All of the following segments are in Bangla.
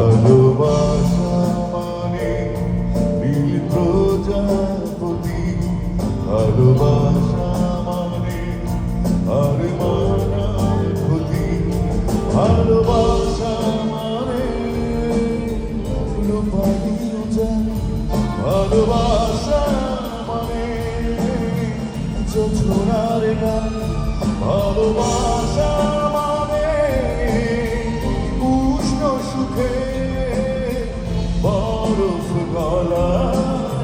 ভালোবাসা মানে নীল প্রজাপতি, ভালোবাসা মানে আর মানার ক্ষতি, ভালোবাসা মানে পাখিও জানে, ভালোবাসা মানে ছোড়ার গান, ভালোবাসা মানে উষ্ণ সুখে বরফ গলা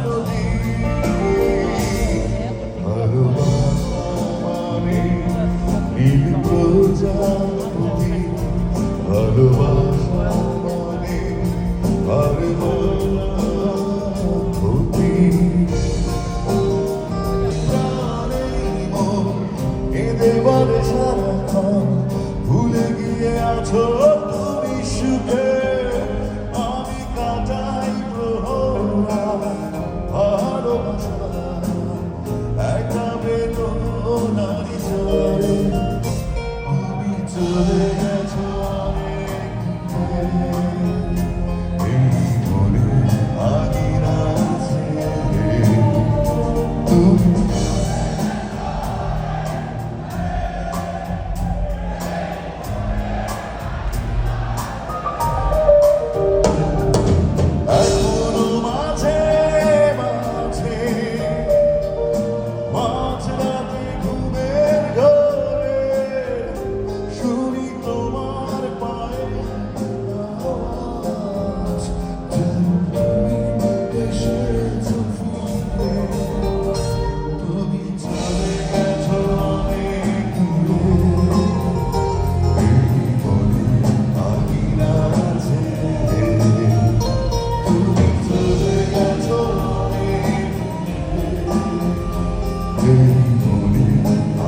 নদী, ভালোবাসা মানে নীল প্রজাপতি, ভালোবাসা মানে আর বলা ক্ষতি। কেঁদে বলে সারাক্ষণ ভুলে গিয়ে আছো তুমি সুখে, আমি কাটাই প্রহর ভালোবাসা একা বেদনারি চলে, তুমি চলে গেছো অনেক দূরে, এই মনে আগিরা ছেড়ে তুমি এখনো মাঝে মাঝে মাঝরাতে ঘুমের ঘরে শুনি তোমার পায়ের আওয়াজ, যেন তুমি এসেছো ফিরে, তুমি চলে গেছো অনেক দূরে, এই মনে আগিরা ছেড়ে তুমি চলে গেছো অনেক দূরে, এই মনে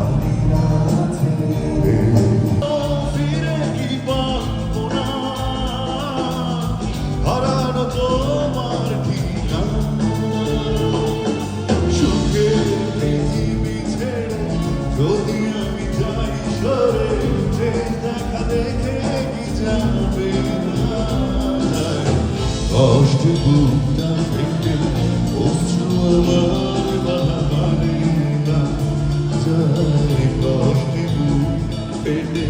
আগিরা ছেড়ে। ফিরে কি পাবো না হারানো তোমার ঠিকানা, সুখের পৃথিবী ছেড়ে যদি আমি যাই সরে, যে দেখা দেখে কি যাবে না, কষ্টে বুকটা ফেটে অশ্রু আমার বাধা মানে না যায়, কষ্টে বুক ফেটে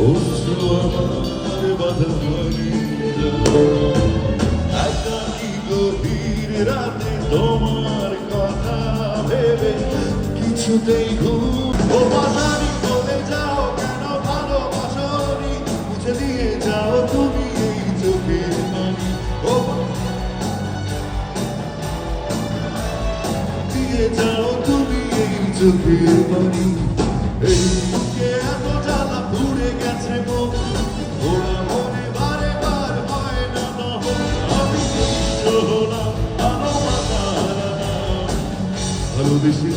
অশ্রু আমার বাধা মানে না, একাকী গভীর রাতে তোমার কথা ভেবে কিছুতেই ঘুম ও বাজারি বলে যাও কেন ভালোবাসনি, মুছে দিয়ে যাও তুমি এই চোখের পানি, ও দিয়ে যাও তুমি এই চোখের পানি, এই বুকে এত জ্বালা পুড়ে গেছে মন, ওরা মনে বারে বার হয় না দহন, আমি নিঃস্ব হলাম ভালোবাসার নাম, ভালোবেসে